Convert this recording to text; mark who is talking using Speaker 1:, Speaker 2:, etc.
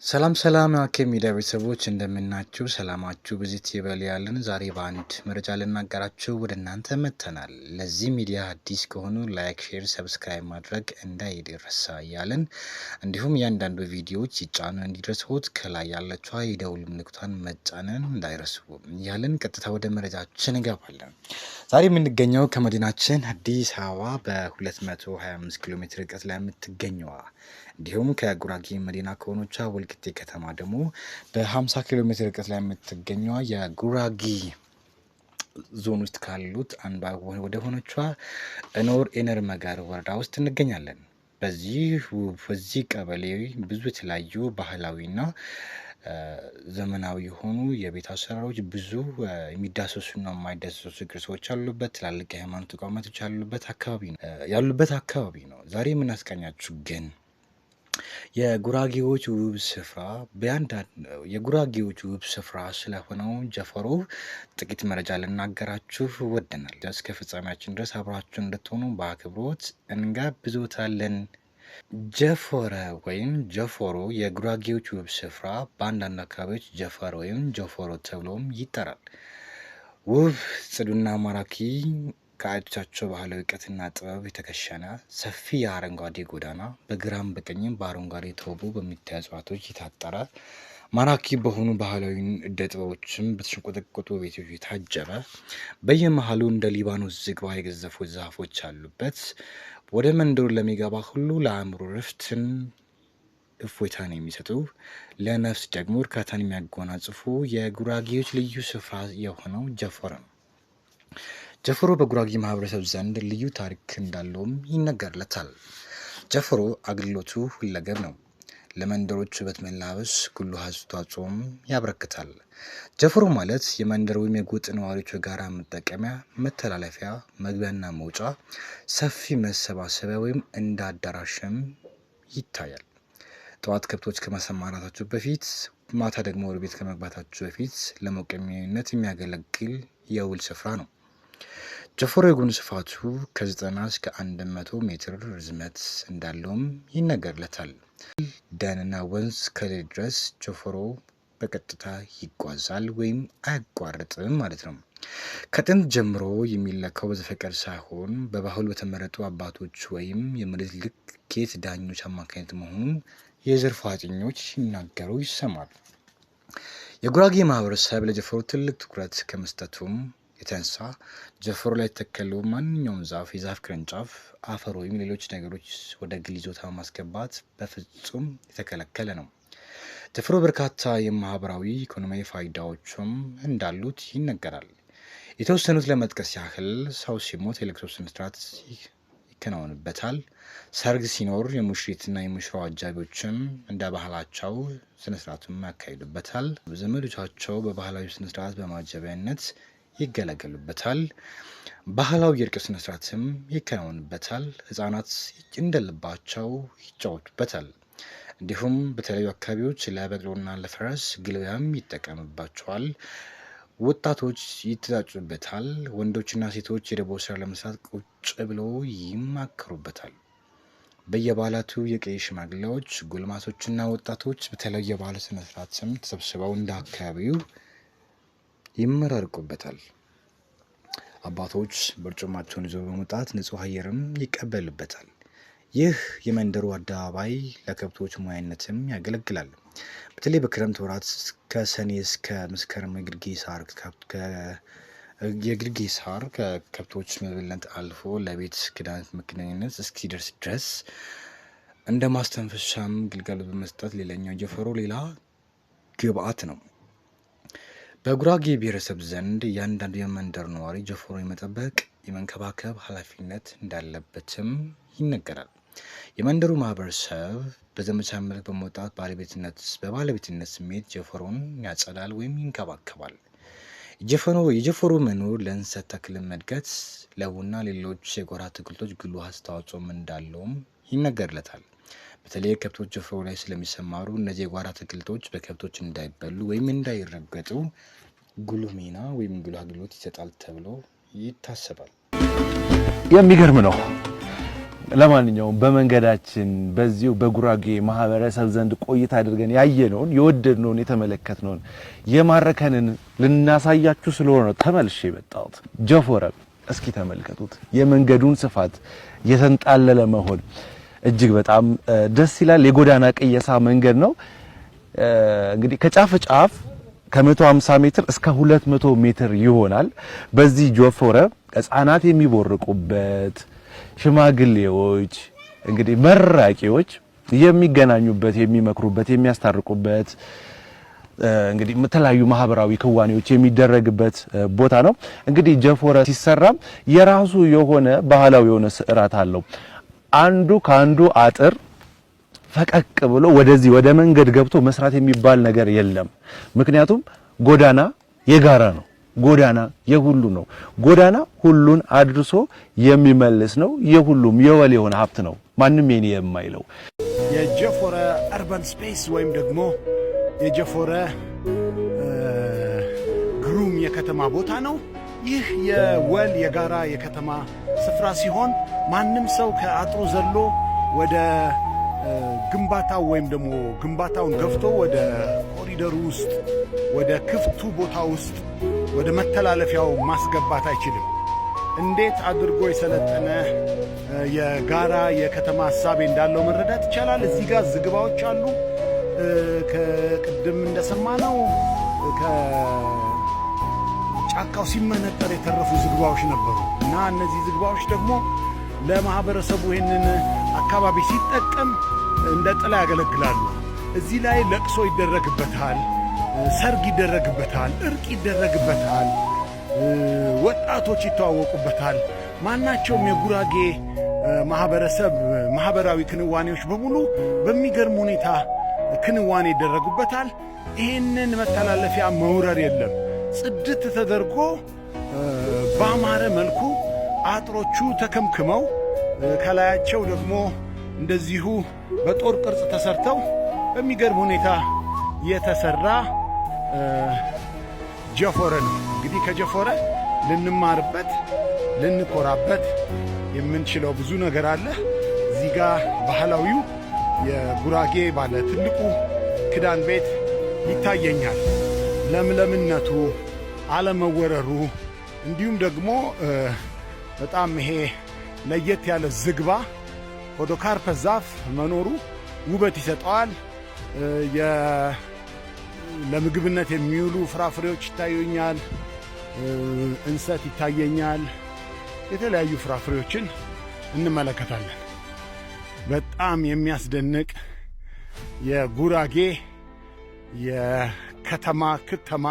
Speaker 1: ሰላም ሰላም ሚዲያ ቤተሰቦች እንደምናችሁ ሰላማችሁ ብዚት ይበል ያልን ዛሬ በአንድ መረጃ ልናገራችሁ ወደ እናንተ መጥተናል። ለዚህ ሚዲያ አዲስ ከሆኑ ላይክ፣ ሼር፣ ሰብስክራይብ ማድረግ እንዳይረሳ እያልን እንዲሁም እያንዳንዱ ቪዲዮዎች ሲጫኑ እንዲደርሱት ከላይ ያለችው የደውል ምልክቷን መጫንን እንዳይረሱ እያልን ቀጥታ ወደ መረጃችን እንገባለን። ዛሬ የምንገኘው ከመዲናችን አዲስ አበባ በ225 ኪሎ ሜትር ርቀት ላይ የምትገኘዋ እንዲሁም ከጉራጌ መዲና ከሆነቿ ወልቂጤ ከተማ ደግሞ በ50 ኪሎ ሜትር ርቀት ላይ የምትገኘዋ የጉራጌ ዞን ውስጥ ካሉት አንዷ ወደ ሆነቿ እኖር ኤነር መጋር ወረዳ ውስጥ እንገኛለን። በዚህ ቀበሌ ብዙ የተለያዩ ባህላዊና ዘመናዊ የሆኑ የቤት አሰራሮች ብዙ የሚዳሰሱና የማይዳሰሱ ቅርሶች ያሉበት ትላልቅ የሃይማኖት ተቋማቶች ያሉበት አካባቢ ነው። ዛሬ የምናስቃኛችሁ ግን የጉራጌዎች ውብ ስፍራ ስለሆነው ጀፈሮ ጥቂት መረጃ ልናገራችሁ ወደናል። እስከ ፍጻሜያችን ድረስ አብራችሁ እንድትሆኑ በአክብሮት እንጋብዞታለን። ጀፎረ ወይም ጀፎሮ የጉራጌዎች ውብ ስፍራ በአንዳንድ አካባቢዎች ጀፈር ወይም ጀፎሮ ተብሎም ይጠራል። ውብ ጽዱና ማራኪ ከአያቶቻቸው ባህላዊ እውቀትና ጥበብ የተከሸነ ሰፊ የአረንጓዴ ጎዳና በግራም በቀኝም በአረንጓዴ ተውቦ በሚታዩ እጽዋቶች የታጠረ ማራኪ በሆኑ ባህላዊ እደ ጥበቦችም በተሸቆጠቆጡ ቤቶች የታጀበ በየመሃሉ እንደ ሊባኖስ ዝግባ የገዘፉ ዛፎች አሉበት። ወደ መንደሩ ለሚገባ ሁሉ ለአእምሮ እፎይታን የሚሰጡ ለነፍስ ደግሞ እርካታን የሚያጎናጽፉ የጉራጌዎች ልዩ ስፍራ የሆነው ጀፎሮ ነው። ጀፎሮ በጉራጌ ማህበረሰብ ዘንድ ልዩ ታሪክ እንዳለውም ይነገርለታል። ጀፎሮ አገልግሎቱ ሁለገብ ነው። ለመንደሮች ውበት መላበስ ጉልህ አስተዋጽኦም ያበረክታል። ጀፎሮ ማለት የመንደር ወይም የጎጥ ነዋሪዎች የጋራ መጠቀሚያ፣ መተላለፊያ፣ መግቢያና መውጫ፣ ሰፊ መሰባሰቢያ ወይም እንደ አዳራሽም ይታያል። ጠዋት ከብቶች ከማሰማራታቸው በፊት፣ ማታ ደግሞ ወደ ቤት ከመግባታቸው በፊት ለመቆሚያነት የሚያገለግል የውል ስፍራ ነው። ጀፎሮ የጎን ስፋቱ ከ90 እስከ 100 ሜትር ርዝመት እንዳለውም ይነገርለታል። ደንና ወንዝ ከሌለ ድረስ ጀፎሮ በቀጥታ ይጓዛል ወይም አያቋርጥም ማለት ነው። ከጥንት ጀምሮ የሚለካው በዘፈቀድ ሳይሆን በባህሉ በተመረጡ አባቶች ወይም የመሬት ልኬት ዳኞች አማካኝነት መሆኑን የዘርፉ አጥኚዎች ሲናገሩ ይሰማል። የጉራጌ ማህበረሰብ ለጀፎሮ ትልቅ ትኩረት ከመስጠቱም የተነሳ ጀፎሮ ላይ የተተከሉ ማንኛውም የዛፍ ቅርንጫፍ፣ አፈር ወይም ሌሎች ነገሮች ወደ ግል ይዞታ ማስገባት በፍጹም የተከለከለ ነው። ጀፎሮ በርካታ የማህበራዊ ኢኮኖሚያዊ ፋይዳዎችም እንዳሉት ይነገራል። የተወሰኑት ለመጥቀስ ያህል ሰው ሲሞት የለቅሶ ስነስርዓት ይከናወንበታል። ሰርግ ሲኖር የሙሽሪትና የሙሽራው አጃቢዎችም እንደ ባህላቸው ስነስርዓቱን ያካሂዱበታል። ዘመዶቻቸው በባህላዊ ስነስርዓት በማጀቢያነት ይገለገሉበታል። ባህላዊ የእርቅ ስነስርዓትም ይከናወንበታል። ህጻናት እንደልባቸው ይጫወቱበታል። እንዲሁም በተለያዩ አካባቢዎች ለበቅሎና ለፈረስ ግልቢያም ይጠቀምባቸዋል። ወጣቶች ይተጫጩበታል። ወንዶችና ሴቶች የደቦ ስራ ለመስራት ቁጭ ብለው ይማከሩበታል። በየበዓላቱ የቀይ ሽማግሌዎች፣ ጎልማሶችና ወጣቶች በተለያየ ባህል ስነስርዓትም ተሰብስበው እንደ አካባቢው ይመራርቁበታል። አባቶች በርጩማቸውን ይዘው በመውጣት ንጹህ አየርም ይቀበሉበታል። ይህ የመንደሩ አደባባይ ለከብቶች ሙያነትም ያገለግላል። በተለይ በክረምት ወራት ከሰኔ እስከ መስከረም የግርጌ ሳር ከከብቶች መብልነት አልፎ ለቤት መክደኛነት እስኪደርስ ድረስ እንደ ማስተንፈሻም ግልጋሎት በመስጠት ሌላኛው ጀፎሮ ሌላ ግብአት ነው። በጉራጌ ብሔረሰብ ዘንድ እያንዳንዱ የመንደር ነዋሪ ጀፎሮ የመጠበቅ የመንከባከብ ኃላፊነት እንዳለበትም ይነገራል። የመንደሩ ማህበረሰብ በዘመቻ መልክ በመውጣት በባለቤትነት ስሜት ጀፎሮን ያጸዳል ወይም ይንከባከባል። የጀፎሮ መኖር ለእንሰት ተክልን እድገት፣ ለቡና ሌሎች የጓሮ አትክልቶች ጉልህ አስተዋጽኦም እንዳለውም ይነገርለታል። በተለይ ከብቶች ጀፎሮ ላይ ስለሚሰማሩ እነዚህ የጓሮ አትክልቶች በከብቶች እንዳይበሉ ወይም እንዳይረገጡ ጉልህ ሚና ወይም ጉልህ አገልግሎት ይሰጣል ተብሎ ይታሰባል።
Speaker 2: የሚገርም ነው። ለማንኛውም በመንገዳችን በዚሁ በጉራጌ ማህበረሰብ ዘንድ ቆይታ አድርገን ያየነውን የወደድነውን የተመለከትነውን የማረከንን ልናሳያችሁ ስለሆነ ተመልሼ የመጣሁት ጀፎረ እስኪ ተመልከቱት። የመንገዱን ስፋት የተንጣለለ መሆን እጅግ በጣም ደስ ይላል። የጎዳና ቅየሳ መንገድ ነው። እንግዲህ ከጫፍ ጫፍ ከ150 ሜትር እስከ 200 ሜትር ይሆናል። በዚህ ጀፎረ ህፃናት የሚቦርቁበት ሽማግሌዎች እንግዲህ መራቂዎች የሚገናኙበት የሚመክሩበት የሚያስታርቁበት እንግዲህ የተለያዩ ማህበራዊ ክዋኔዎች የሚደረግበት ቦታ ነው። እንግዲህ ጀፎረ ሲሰራም የራሱ የሆነ ባህላዊ የሆነ ስዕራት አለው። አንዱ ካንዱ አጥር ፈቀቅ ብሎ ወደዚህ ወደ መንገድ ገብቶ መስራት የሚባል ነገር የለም። ምክንያቱም ጎዳና የጋራ ነው። ጎዳና የሁሉ ነው። ጎዳና ሁሉን አድርሶ የሚመልስ ነው። የሁሉም የወል የሆነ ሀብት ነው። ማንም የኔ የማይለው
Speaker 3: የጀፎረ አርባን ስፔስ ወይም ደግሞ የጀፎረ ግሩም የከተማ ቦታ ነው። ይህ የወል የጋራ የከተማ ስፍራ ሲሆን ማንም ሰው ከአጥሩ ዘሎ ወደ ግንባታው ወይም ደግሞ ግንባታውን ገፍቶ ወደ ኮሪደሩ ውስጥ ወደ ክፍቱ ቦታ ውስጥ ወደ መተላለፊያው ማስገባት አይችልም። እንዴት አድርጎ የሰለጠነ የጋራ የከተማ ሐሳብ እንዳለው መረዳት ይቻላል። እዚህ ጋር ዝግባዎች አሉ። ከቅድም እንደሰማነው ከጫካው ሲመነጠር የተረፉ ዝግባዎች ነበሩ እና እነዚህ ዝግባዎች ደግሞ ለማህበረሰቡ ይህንን አካባቢ ሲጠቀም እንደ ጥላ ያገለግላሉ። እዚህ ላይ ለቅሶ ይደረግበታል፣ ሰርግ ይደረግበታል፣ እርቅ ይደረግበታል፣ ወጣቶች ይተዋወቁበታል። ማናቸውም የጉራጌ ማህበረሰብ ማህበራዊ ክንዋኔዎች በሙሉ በሚገርም ሁኔታ ክንዋኔ ይደረጉበታል። ይህንን መተላለፊያ መውረር የለም። ጽድት ተደርጎ ባማረ መልኩ አጥሮቹ ተከምክመው ከላያቸው ደግሞ እንደዚሁ በጦር ቅርጽ ተሰርተው በሚገርም ሁኔታ የተሰራ ጀፎረ ነው። እንግዲህ ከጀፎረ ልንማርበት ልንኮራበት የምንችለው ብዙ ነገር አለ። እዚህ ጋር ባህላዊው የጉራጌ ባለ ትልቁ ክዳን ቤት ይታየኛል። ለምለምነቱ፣ አለመወረሩ እንዲሁም ደግሞ በጣም ይሄ ለየት ያለ ዝግባ ፖዶካርፐስ ዛፍ መኖሩ ውበት ይሰጠዋል። ለምግብነት የሚውሉ ፍራፍሬዎች ይታዩኛል። እንሰት ይታየኛል። የተለያዩ ፍራፍሬዎችን እንመለከታለን። በጣም የሚያስደንቅ የጉራጌ የከተማ ክትማ